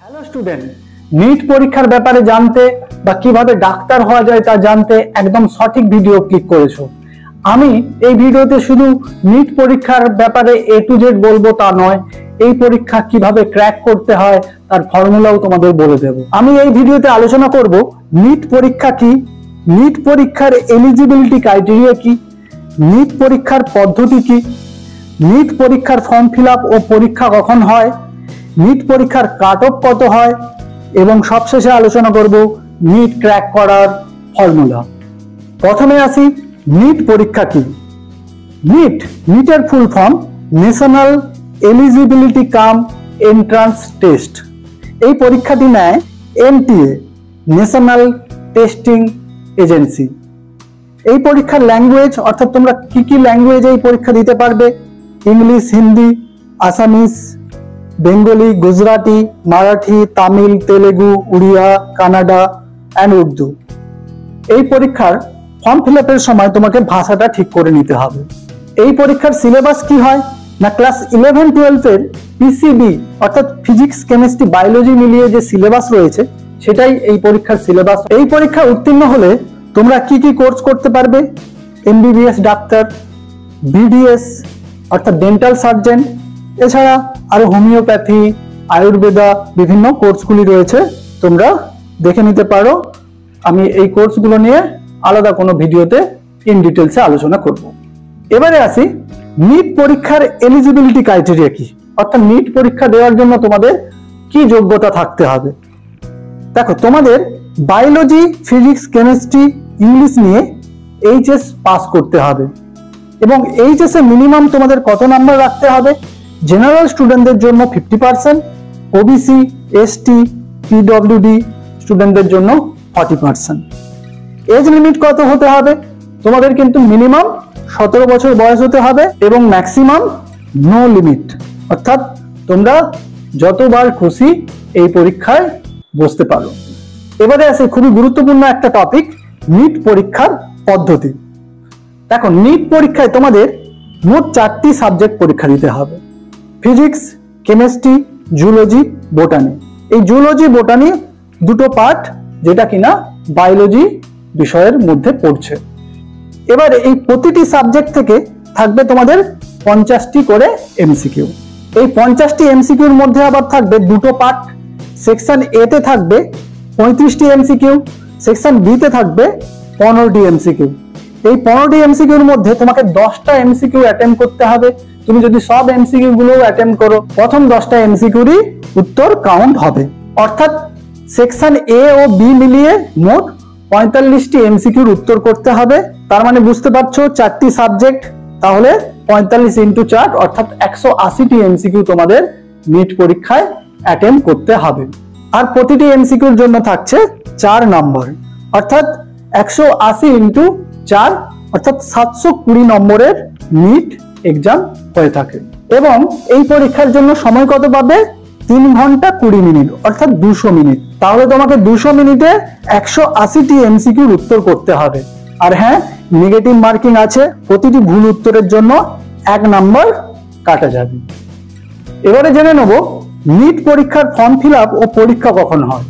Hello student, NEET পরীক্ষার ব্যাপারে জানতে বা কিভাবে ডাক্তার হওয়া যায় তা জানতে একদম সঠিক ভিডিও ক্লিক করেছো। আমি এই ভিডিওতে শুধু নিট পরীক্ষার ব্যাপারে A to Z বলবো তা নয়, এই পরীক্ষা কিভাবে ক্র্যাক করতে হয় তার ফর্মুলাও তোমাদের বলে দেব। আমি এই ভিডিওতে আলোচনা করব নিট পরীক্ষা কি, নিট পরীক্ষার এলিজিবিলিটি ক্রাইটেরিয়া কি, নিট পরীক্ষার পদ্ধতি কি, নিট পরীক্ষার ফর্ম ফিল আপ ও পরীক্ষা কখন হয়, নিট পরীক্ষার কাট অফ কত হয় এবং সবশেষে আলোচনা করব নিট ক্র্যাক করার ফর্মুলা। প্রথমে আসি নিট পরীক্ষা কি। নিটের full form national eligibility cum entrance test. এই পরীক্ষাটি নেয় NTA, ন্যাশনাল টেস্টিং এজেন্সি। এই পরীক্ষার ল্যাঙ্গুয়েজ অর্থাৎ তোমরা কি কি ল্যাঙ্গুয়েজে এই পরীক্ষা দিতে পারবে, ইংলিশ, হিন্দি, আসামিস, বেঙ্গলি, গুজরাটি, মারাঠি, তামিল, তেলেগু, উড়িয়া, কানাডা অ্যান্ড উর্দু। এই পরীক্ষার ফর্ম ফিল আপের সময় তোমাকে ভাষাটা ঠিক করে নিতে হবে। এই পরীক্ষার সিলেবাস কি হয় না, ক্লাস 11-12 এর PCB অর্থাৎ ফিজিক্স, কেমিস্ট্রি, বায়োলজি মিলিয়ে যে সিলেবাস রয়েছে সেটাই এই পরীক্ষার সিলেবাস। এই পরীক্ষা উত্তীর্ণ হলে তোমরা কি কি কোর্স করতে পারবে, MBBS ডাক্তার, BDS অর্থাৎ ডেন্টাল সার্জন, এছাড়া আরো হোমিওপ্যাথি, আয়ুর্বেদা বিভিন্ন কোর্সগুলি রয়েছে, তোমরা দেখে নিতে পারো। আমি এই কোর্সগুলো নিয়ে আলাদা কোনো ভিডিওতে ইন ডিটেলসে আলোচনা করব। এবারে আসি নিট পরীক্ষার এলিজিবিলিটি ক্রাইটেরিয়া কি, অর্থাৎ নিট পরীক্ষা দেওয়ার জন্য তোমাদের কি যোগ্যতা থাকতে হবে। দেখো, তোমাদের বায়োলজি, ফিজিক্স, কেমিস্ট্রি, ইংলিশ নিয়ে HS পাস করতে হবে এবং HS এ মিনিমাম তোমাদের কত নাম্বার রাখতে হবে। জেনারেল স্টুডেন্টদের জন্য 50%, OBC, ST, PWD স্টুডেন্টদের জন্য 40%। এজ লিমিট কত হতে হবে, তোমাদের কিন্তু মিনিমাম 17 বছর বয়স হতে হবে এবং ম্যাক্সিমাম নো লিমিট, অর্থাৎ তোমরা যতবার খুশি এই পরীক্ষায় বসতে পারো। এবারে আছে খুবই গুরুত্বপূর্ণ একটা টপিক, নিট পরীক্ষার পদ্ধতি। দেখো, নিট পরীক্ষায় তোমাদের মোট 4টি সাবজেক্ট পরীক্ষা দিতে হবে, ফিজিক্স, কেমিস্ট্রি, জুলজি, বোটানি। এই জুলজি বোটানি দুটো পার্ট যেটা কিনা বায়োলজি বিষয়ের মধ্যে পড়ছে। এবার এই প্রতিটি সাবজেক্ট থেকে থাকবে তোমাদের 50টি করে MCQ। এই 50টি MCQর মধ্যে আবার থাকবে দুটো পার্ট, সেকশন A তে থাকবে 35টি MCQ, সেকশন B তে থাকবে 15টি MCQ। এই 15টি MCQর মধ্যে তোমাকে 10টা MCQ অ্যাটেম্প করতে হবে। তুমি যদি সব MCQ গুলো অ্যাটেম্প করো, প্রথম 10টা MCQরই উত্তর কাউন্ট হবে, অর্থাৎ সেকশন A ও B মিলিয়ে মোট 45টি MCQর উত্তর করতে হবে। তার মানে বুঝতে পারছো 4টি সাবজেক্ট, তাহলে 45 × 4 অর্থাৎ 180টি MCQ তোমাদের নিট পরীক্ষায় অ্যাটেম্প করতে হবে। আর প্রতিটি MCQর জন্য থাকছে 4 নম্বর, অর্থাৎ 180 × 4 অর্থাৎ 720 নম্বরের নিট এক্সাম হয়ে থাকে। এবং এই পরীক্ষার জন্য সময় কত পাবে, 3 ঘন্টা 20 মিনিট অর্থাৎ 200 মিনিট। তাহলে তোমাকে 200 মিনিটে 180টি MCQর উত্তর করতে হবে। আর হ্যাঁ, নেগেটিভ মার্কিং আছে, প্রতিটি ভুল উত্তরের জন্য 1 নাম্বার কাটা যাবে। এবারে জেনে নেব নিট পরীক্ষার ফর্ম ফিল আপ ও পরীক্ষা কখন হয়।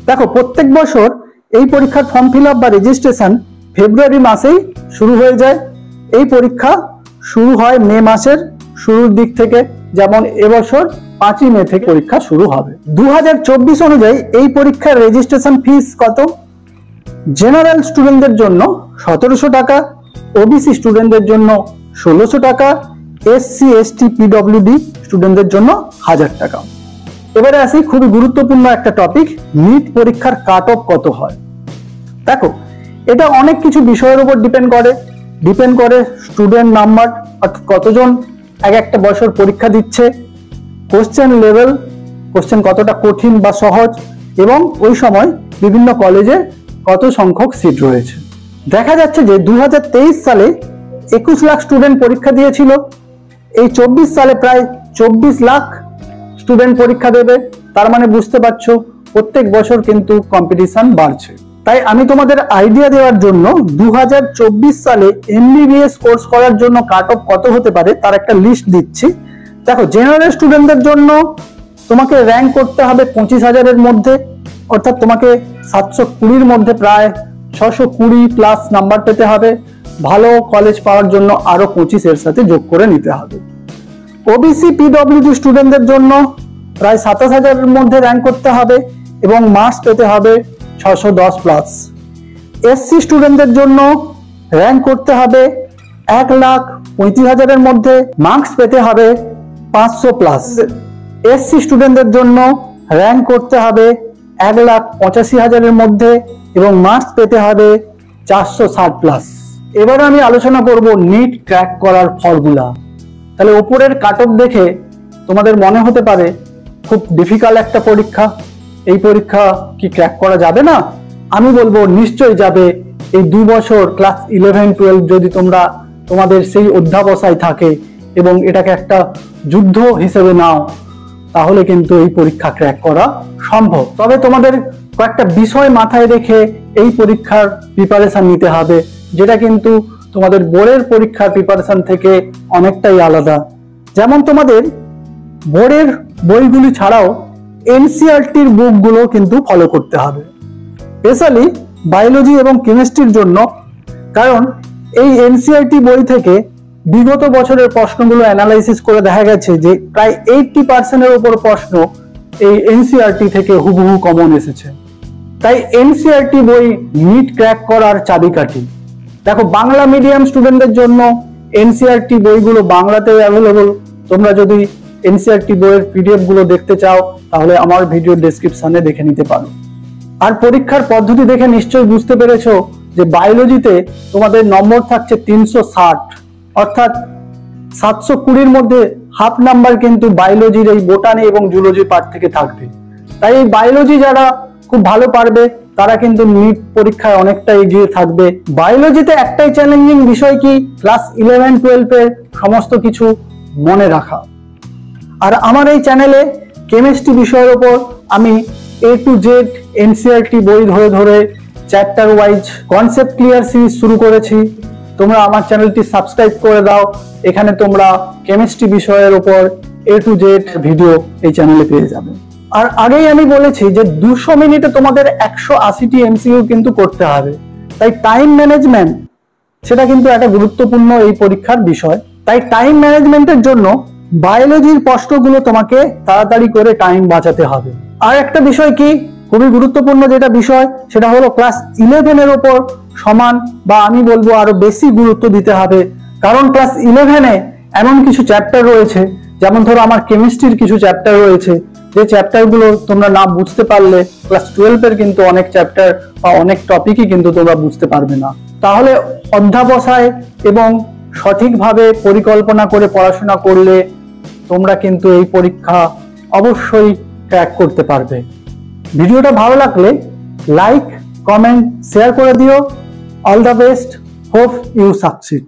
দেখো, প্রত্যেক বছর এই পরীক্ষার ফর্ম ফিল আপ বা রেজিস্ট্রেশন ফেব্রুয়ারি মাসেই শুরু হয়ে যায়। এই পরীক্ষা শুরু হয় মে মাসের শুরুর দিক থেকে, যেমন এবছর 5ই মে থেকে পরীক্ষা শুরু হবে। 2024 অনুযায়ী এই পরীক্ষার রেজিস্ট্রেশন ফিস কত, জেনারেল স্টুডেন্টদের জন্য 1700 টাকা, OBC স্টুডেন্টদের জন্য 1600 টাকা, SC, ST, PWD স্টুডেন্টদের জন্য 1000 টাকা। এবারে আসি খুবই গুরুত্বপূর্ণ একটা টপিক, নিট পরীক্ষার কাট অফ কত হয়। দেখো, এটা অনেক কিছু বিষয়ের উপর ডিপেন্ড করে স্টুডেন্ট নাম্বার, অর্থাৎ কতজন এক একটা বছর পরীক্ষা দিচ্ছে, কোশ্চেন লেভেল, কোশ্চেন কতটা কঠিন বা সহজ, এবং ওই সময় বিভিন্ন কলেজে কত সংখ্যক সিট রয়েছে। দেখা যাচ্ছে যে 2023 সালে 21 লাখ স্টুডেন্ট পরীক্ষা দিয়েছিল, এই 24 সালে প্রায় 24 লাখ স্টুডেন্ট পরীক্ষা দেবে। তার মানে বুঝতে পারছো প্রত্যেক বছর কিন্তু কম্পিটিশন বাড়ছে। তাই আমি তোমাদের আইডিয়া দেওয়ার জন্য 2024 সালে MBBS কোর্স করার জন্য কাট অফ কত হতে পারে তার একটা লিস্ট দিচ্ছি। দেখো, জেনারেল স্টুডেন্টদের জন্য তোমাকে র্যাঙ্ক করতে হবে 25,000-এর মধ্যে, অর্থাৎ তোমাকে 720-র মধ্যে প্রায় 620+ নাম্বার পেতে হবে। ভালো কলেজ পাওয়ার জন্য আরো 25 এর সাথে যোগ করে নিতে হবে। ওবিসি পিডব্লিউডি স্টুডেন্টদের জন্য প্রায় 27,000-এর মধ্যে র্যাঙ্ক করতে হবে এবং মার্কস পেতে হবে 610+। এসসি স্টুডেন্টদের জন্য র্যাঙ্ক করতে হবে 1,35,000-এর মধ্যে, মার্কস পেতে হবে 500+। এসসি স্টুডেন্টদের জন্য র্যাঙ্ক করতে হবে 1,85,000-এর মধ্যে এবং মার্কস পেতে হবে 460+। এবার আমি আলোচনা করব নিট ক্র্যাক করার ফর্মুলা। তাহলে উপরের কাট অফ দেখে তোমাদের মনে হতে পারে খুব ডিফিকাল্ট একটা পরীক্ষা, এই পরীক্ষা কি ক্র্যাক করা যাবে না? আমি বলবো নিশ্চয়ই যাবে। এই 2 বছর ক্লাস 11-12 যদি তোমাদের সেই অধ্যাবসায় থাকে এবং এটাকে একটা যুদ্ধ হিসেবে নাও, তাহলে কিন্তু এই পরীক্ষা ক্র্যাক করা সম্ভব। তবে তোমাদের কয়েকটা বিষয় মাথায় রেখে এই পরীক্ষার প্রিপারেশন নিতে হবে, যেটা কিন্তু তোমাদের বোর্ডের পরীক্ষার প্রিপারেশন থেকে অনেকটাই আলাদা। যেমন তোমাদের বোর্ডের বইগুলি ছাড়াও এনসিইআরটির বুকগুলো কিন্তু ফলো করতে হবে, স্পেশালি বায়োলজি এবং কেমিস্ট্রির জন্য। কারণ এই এনসিইআরটি বই থেকে বিগত বছরের প্রশ্নগুলো অ্যানালাইসিস করে দেখা গেছে যে প্রায় 80%-এর উপর প্রশ্ন এই এনসিইআরটি থেকে হুবহু কমন এসেছে। তাই এনসিইআরটি বই নিট ক্র্যাক করার চাবিকাঠি। দেখো, বাংলা মিডিয়াম স্টুডেন্টদের জন্য এনসিইআরটি বইগুলো বাংলাতেও অ্যাভেলেবল। তোমরা যদি এনসিইআরটি বইয়ের পিডিএফ গুলো দেখতে চাও তাহলে আমার ভিডিও ডেসক্রিপশনে দেখে নিতে পারো। আর পরীক্ষার পদ্ধতি দেখে নিশ্চয়ই বুঝতে পেরেছো যে বায়োলজিতে তোমাদের নম্বর থাকছে 360, অর্থাৎ 720-র মধ্যে হাফ নাম্বার কিন্তু বায়োলজির এই বোটানি এবং জুলজি পার্ট থেকে থাকবে। তাই এই বায়োলজি যারা খুব ভালো পারবে তারা কিন্তু নিট পরীক্ষায় অনেকটা এগিয়ে থাকবে। বায়োলজিতে একটাই চ্যালেঞ্জিং বিষয় কি, ক্লাস 11-12-এর সমস্ত কিছু মনে রাখা। আর আমার এই চ্যানেলে কেমিস্ট্রি বিষয়ের উপর আমি A to Z এনসিইআরটি বই ধরে ধরে chapter wise concept clear series শুরু করেছি। তোমরা আমার চ্যানেলটি সাবস্ক্রাইব করে দাও, এখানে তোমরা কেমিস্ট্রি বিষয়ের উপর A to Z ভিডিও এই চ্যানেলে পেয়ে যাবে। আর আগেই আমি বলেছি যে 200 মিনিটে তোমাদের 180টি এমসিকিউ কিন্তু করতে হবে। তাই টাইম ম্যানেজমেন্ট সেটা কিন্তু একটা গুরুত্বপূর্ণ এই পরীক্ষার বিষয়। তাই টাইম ম্যানেজমেন্টের জন্য বায়োলজির প্রশ্নগুলো তোমাকে তাড়াতাড়ি করে টাইম বাঁচাতে হবে। আর একটা বিষয় কি খুবই গুরুত্বপূর্ণ যেটা বিষয়, সেটা হলো ক্লাস 11-এর উপর সমান বা আমি বলবো আরো বেশি গুরুত্ব দিতে হবে। কারণ ক্লাস 11-এ এমন কিছু চ্যাপ্টার রয়েছে, যেমন ধরো আমার কেমিস্ট্রির কিছু চ্যাপ্টার রয়েছে, যে চ্যাপ্টারগুলো তোমরা না বুঝতে পারলে ক্লাস 12-এর কিন্তু অনেক চ্যাপ্টার বা অনেক টপিকই কিন্তু তোমরা বুঝতে পারবে না। তাহলে অধ্যাবসায় এবং সঠিকভাবে পরিকল্পনা করে পড়াশোনা করলে তোমরা কিন্তু এই পরীক্ষা অবশ্যই ক্র্যাক করতে পারবে। ভিডিওটা ভালো লাগলে লাইক, কমেন্ট, শেয়ার করে দিও। All the best, hope you succeed.